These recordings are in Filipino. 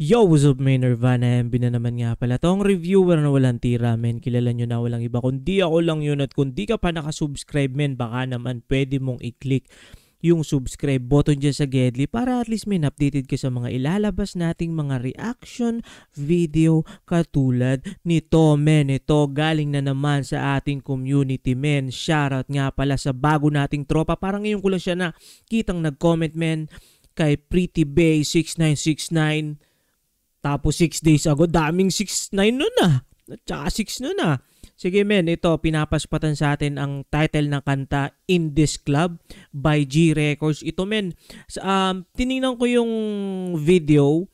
Yo, what's up, may Nirvana MB na naman nga pala. Tong reviewer na walang tira, men. Kilala nyo na walang iba. Kundi ako lang yun at kung di ka pa nakasubscribe, men, baka naman pwede mong i-click yung subscribe button dyan sa Gedli para at least, men, updated ka sa mga ilalabas nating mga reaction video katulad nito, men. Ito galing na naman sa ating community, men. Shoutout nga pala sa bago nating tropa. Parang ngayon ko lang siya na kitang nag-comment, men, kay Pretty Bay 6969. Tapos 6 days ago, daming 6-9 nun na. At saka 6 nun na. Sige men, ito, pinapaspatan sa atin ang title ng kanta In This Club by G Records. Ito men, tinignan ko yung video,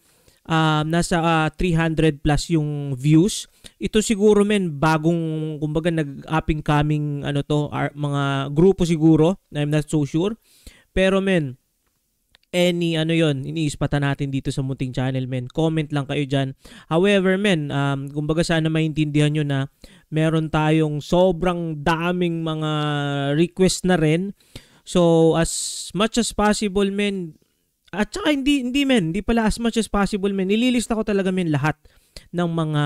nasa 300 plus yung views. Ito siguro men, bagong, kumbaga nag-up and coming, mga grupo siguro, I'm not so sure. Pero men, iniispatan natin dito sa Munting Channel, men. Comment lang kayo dyan. However, men, kumbaga sana maintindihan nyo na meron tayong sobrang daming mga request na rin. So, as much as possible, men, at saka hindi pala as much as possible, men, nililista ko talaga, men, lahat ng mga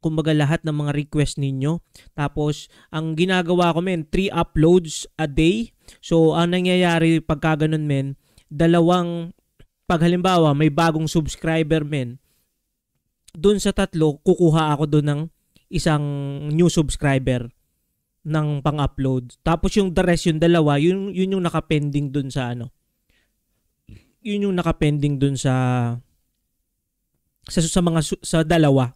kumbaga lahat ng mga request ninyo. Tapos, ang ginagawa ko, men, 3 uploads a day. So, ang nangyayari pagka ganun, men, pag halimbawa, may bagong subscriber, men, dun sa 3, kukuha ako dun ng isang new subscriber ng pang-upload. Tapos, yung the rest, yung 2, yun yung nakapending dun sa Yun yung nakapending dun sa dalawang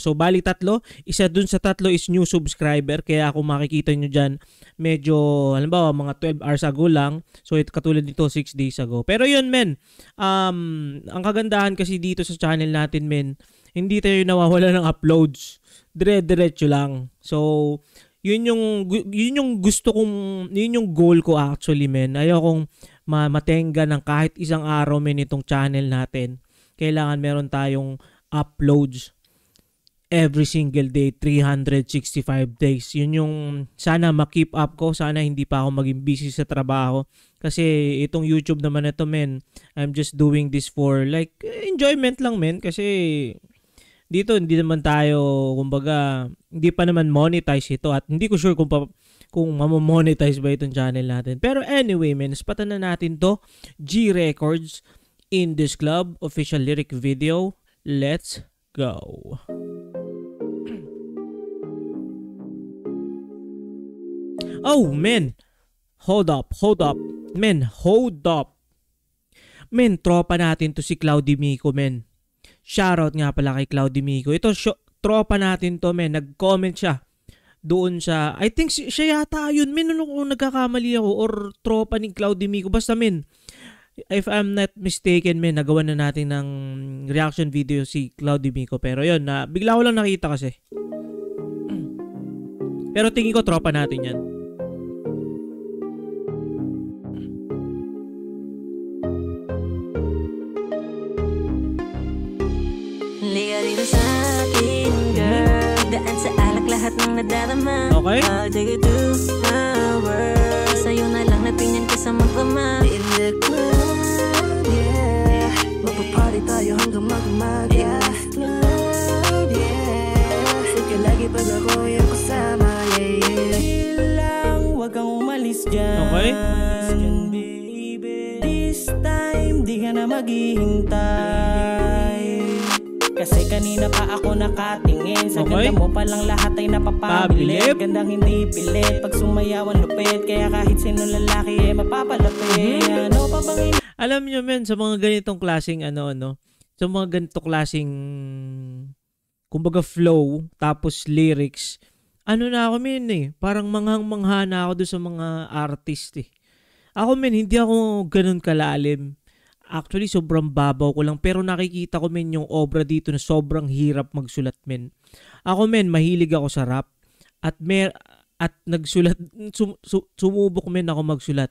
So bali 3, isa dun sa 3 is new subscriber, kaya kung makikita nyo dyan medyo halimbawa mga 12 hours ago lang, so katulad nito 6 days ago. Pero yun men, ang kagandahan kasi dito sa channel natin, men, hindi tayo nawawala ng uploads, dire-diretso lang. So yun yung gusto kong, yun yung goal ko actually, men. Ayokong matenga ng kahit isang araw, men, itong channel natin. Kailangan meron tayong uploads every single day, 365 days. Yun yung sana ma-keep up ko. Sana hindi pa ako maging busy sa trabaho. Kasi itong YouTube naman ito, men, I'm just doing this for like enjoyment lang, men. Kasi dito hindi naman tayo, kumbaga, hindi pa naman monetize ito. At hindi ko sure kung mamamonetize ba itong channel natin. Pero anyway, men, spatan na natin to. G Records, In This Club, official lyric video. Let's go. Oh, men. Hold up. Men, hold up. Men, tropa natin to si Cloudy Mico, men. Shoutout nga pala kay Cloudy Mico. Ito, tropa natin to, men. Nag-comment siya doon sa, I think siya yata yun, men, kung nagkakamali ako, or tropa ni Cloudy Mico. Basta, men, if I'm not mistaken, men, nagawa na natin ng reaction video si Cloudy Mico. Pero yun, bigla ko lang nakita kasi. Pero tingin ko tropa natin yan. Liga dito sa akin, girl. Daan sa alak lahat ng nadarama. Okay. I'll take it to my world. Sa'yo na lang natingin ko sa magpama. In the club, yeah. Magpaparty tayo hanggang mag-umaga. In this club, yeah. Sige lagi pag ako yung kasama, yeah. Lang, wag kang umalis dyan. Okay. Baby, this time di ka na maghihintay. Kasi kanina pa ako nakatingin. Sa Okay. ganda mo palang lahat ay napapabilib. Gandang hindi pilit, pag sumayawan lupit. Kaya kahit sino lalaki mapapalapit. Ano pa bang Alam nyo, men, sa mga ganitong klaseng sa mga ganitong klaseng kumbaga flow, tapos lyrics, na ako, men, parang manghang-mangha na ako doon sa mga artist, Ako, men, hindi ako ganun kalalim. Actually, sobrang babaw ko lang. Pero nakikita ko, men, yung obra dito na sobrang hirap magsulat, men. Ako, men, mahilig ako sa rap. At nagsulat, sumubok, men, ako magsulat.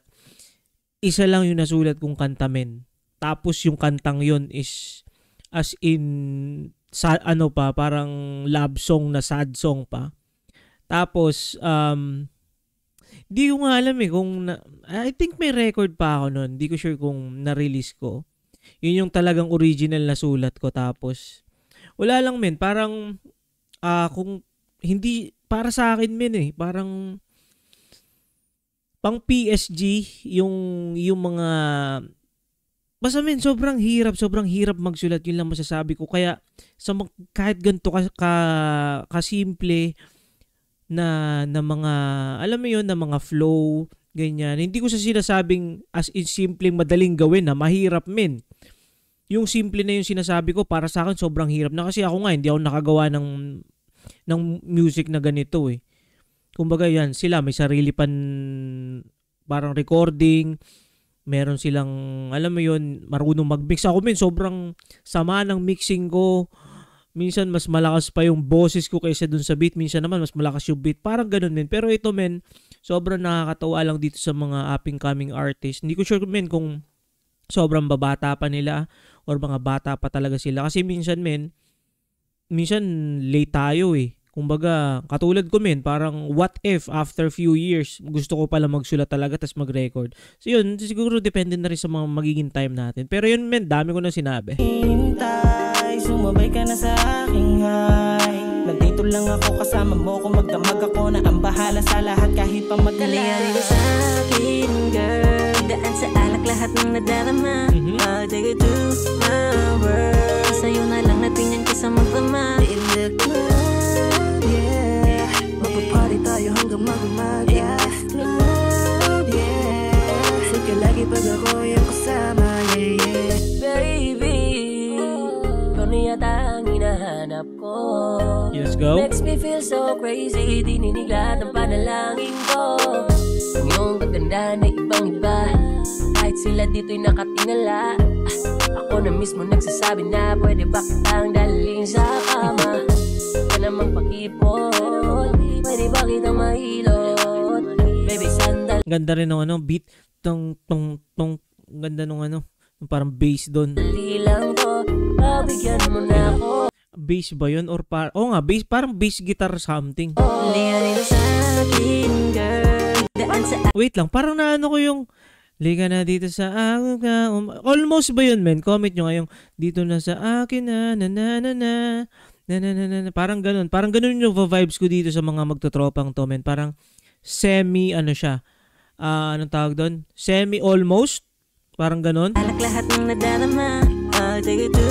Isa lang yung nasulat kong kanta, men. Tapos yung kantang yon is as in parang love song na sad song pa. Tapos Di ko nga alam kung I think may record pa ako noon. Di ko sure kung na-release ko. Yun yung talagang original na sulat ko. Tapos, wala lang men, parang, kung hindi, para sa akin men parang, pang PSG, yung mga, basta men, sobrang hirap magsulat, yun lang masasabi ko. Kaya, kahit ganito kasimple na mga, alam mo yun, na mga flow, ganyan. Hindi ko sa sinasabing as in simpleng madaling gawin na mahirap men. Yung simple na yung sinasabi ko, para sa akin sobrang hirap na, kasi ako nga hindi ako nakagawa ng music na ganito Kumbaga yan, sila may sarili pan parang recording, meron silang, alam mo yun, marunong mag-mix. Ako men, sobrang sama ng mixing ko. Minsan mas malakas pa yung boses ko kaysa dun sa beat. Minsan naman mas malakas yung beat. Parang ganun men. Pero ito men, sobrang nakakatawa lang dito sa mga up and coming artists. Hindi ko sure men kung sobrang babata pa nila or mga bata pa talaga sila. Kasi minsan men, minsan late tayo Kumbaga, katulad ko men, parang what if after few years, gusto ko pala magsulat talaga tas mag-record. So yun, siguro depende na rin sa mga magiging time natin. Pero yun men, dami ko na sinabi. Sumabay ka na sa aking high. Nandito lang ako kasama mo. Kung magdamag ako na ang bahala sa lahat kahit pa magdala. Halika sa akin girl, daan sa alak lahat ng nadarama. I'll take it to my world. Sa'yo na lang natingnan ko sa magdama. In the club, yeah, magpaparty tayo hanggang mag-umaga. Club, yeah, sige lagi pag ako yung kasama. Yeah, yeah, baby, yata ang hinahanap ko. Yes, go. Makes me feel so crazy. Dininigla ng panalangin ko. Ang iyong kaganda na ibang-iba. Kahit sila dito'y nakatingala. Ako na mismo nagsasabi na pwede ba kitang dalhin sa kama. Ka namang pakipot. Pwede ba kitang mahilot? Baby, sandal. Ganda rin ng beat. Tong. Ganda ng parang bass doon. Lang to. Bigyan mo na ako. Bass ba yun? Or nga, bass, parang bass guitar something. Wait lang, parang naano ko yung liga na dito sa akin ka. Almost ba yun men? Comment nyo nga yung dito na sa akin na. Parang ganun. Parang ganun yung vibes ko dito sa mga magtotropang to men. Parang semi siya. Anong tawag doon? Semi almost. Parang ganun. Alak lahat ng nadarama. I'll take it to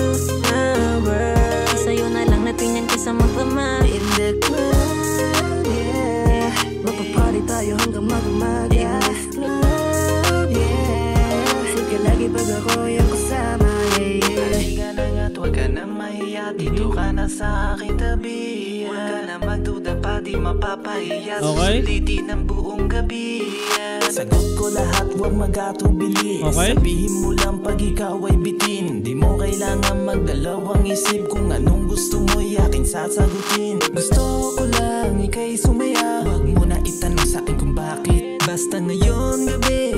my world. Sa'yo na lang natingnan ko sa magdama. In the club, yeah, magpaparty tayo hanggang mag-umaga. Club, yeah, sige lagi pag ako yung kasama. Yeah, yeah, halika na nga't huwag ka na mahiya. Dito ka na sa aking tabi. Huwag ka na magduda pa, di mapapahiya. Okay. Susulitin ng buong gabi. Sagot ko lahat, huwag mag-atubili. Okay. Sabihin mo lang pag ikaw ay bitin. Di mo kailangan magdalawang isip. Kung anong gusto mo, yakin sasagutin. Gusto ko lang ika'y sumaya. Huwag mo na itanong sa akin kung bakit. Basta ngayon gabi,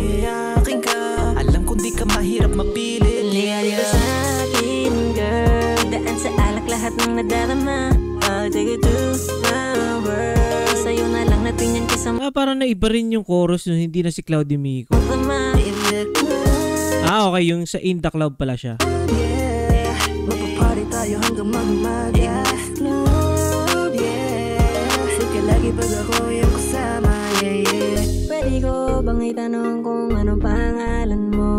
akin ka. Alam ko di ka mahirap mapili. Liga sa akin girl, daan sa alak lahat ng nadarama. I'll take it to my world. Sa'yo na lang natingnan ko sa parang naiba rin yung chorus nung hindi na si Cloudy Mico. Okay, yung sa In The Cloud pala siya. Yeah, magpaparty tayo hanggang mag-umaga. Club, yeah, sige lagi pag ako yung kasama. Yeah, yeah, pwede ko bang itanong kung anong pangalan mo?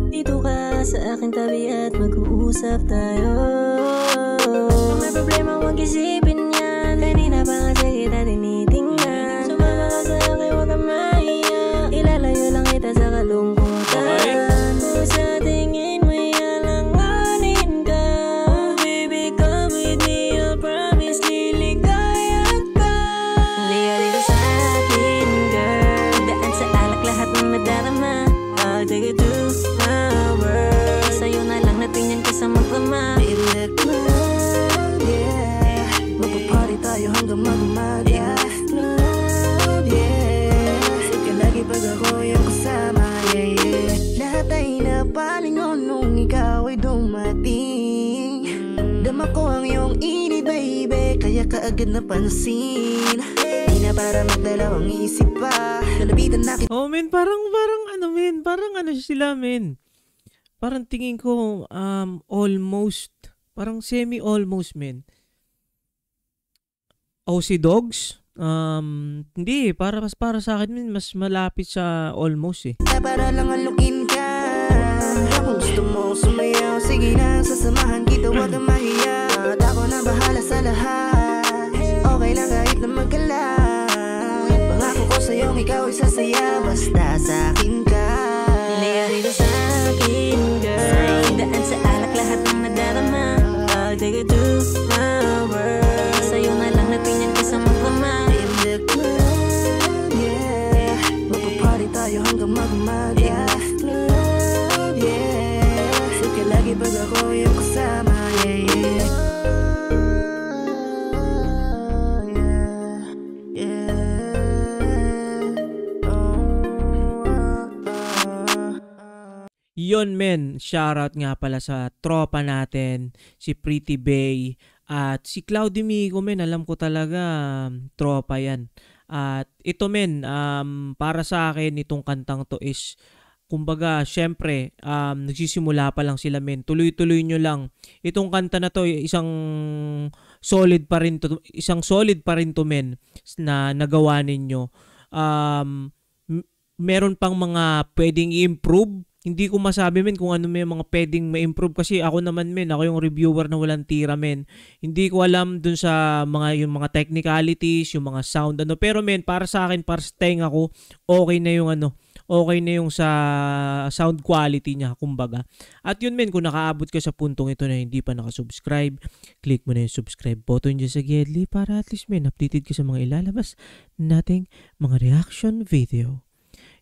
Dito ka sa aking tabi at mag-uusap tayo. Kung may problema huwag isipin yan. Kanina pa nga sa kita tinitingnan. Sumama ka sa akin huwag kang mahiya. Ilalayo lang kita sa kalungkutan. Kung sa tingin mo yalanganin ka. Oh baby come with me, I'll promise liligaya ka. Liga dito sa akin girl, daan sa alak lahat ng nadarama. I'll take it to my world. Sa'yo na lang natingnan ko sa magdama. In the club, yeah, magpaparty tayo hanggang mag-umaga. Club, yeah, sige lagi pag ako yung kasama. Yeah, yeah, lahat ay napalingon nung ikaw ay dumating. Dama ko ang iyong init baby, kaya kaagad napansin. Di na para magdalawang isip pa. Lalapitan na kita. Oh men, parang sila men. parang tingin ko almost, parang semi-almost men. OC Dogs? Hindi, para sa akin men, mas malapit sa almost eh. Para lang alukin ka. Kung gusto mo sumayaw, sige na, sasamahan kita, huwag kang mahiya. At ako na bahala sa lahat. Okay lang kahit na magkalat. Pangako ko sa'yong ikaw ay sasaya, basta sa akin ka. Nilaya rito sa akin, girl. Sa daan sa alak, lahat ng nadarama. I'll take it to my world. Sa'yo na lang natingin ka sa magmama. In the club, yeah. Magpaparty tayo hanggang mag-umaga. Club, yeah. Sige lagi pag ako yung kasama, yeah, yeah. Yon men, shoutout nga pala sa tropa natin, si Pretty Bay at si Cloudy Migo men, alam ko talaga tropa yan. At ito men, para sa akin itong kantang to is, kumbaga syempre nagsisimula pa lang sila men, tuloy-tuloy nyo lang. Itong kanta na to isang solid pa rin to men na nagawa ninyo. Meron pang mga pwedeng i-improve. Hindi ko masabi men kung ano may mga pwedeng ma-improve kasi ako naman men, ako yung reviewer na walang tira men. Hindi ko alam dun sa yung mga technicalities, yung mga sound ano. Pero men, para sa akin, para sa tenga ko, okay na yung sa sound quality niya, kumbaga. At yun men, kung nakaabot ka sa puntong ito na hindi pa nakasubscribe, click mo na yung subscribe button dyan sa Gedli para at least men, updated ka sa mga ilalabas nating mga reaction video.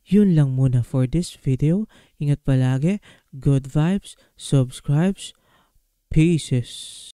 Yun lang muna for this video. Ingat palagi, good vibes, subscribes, pieces.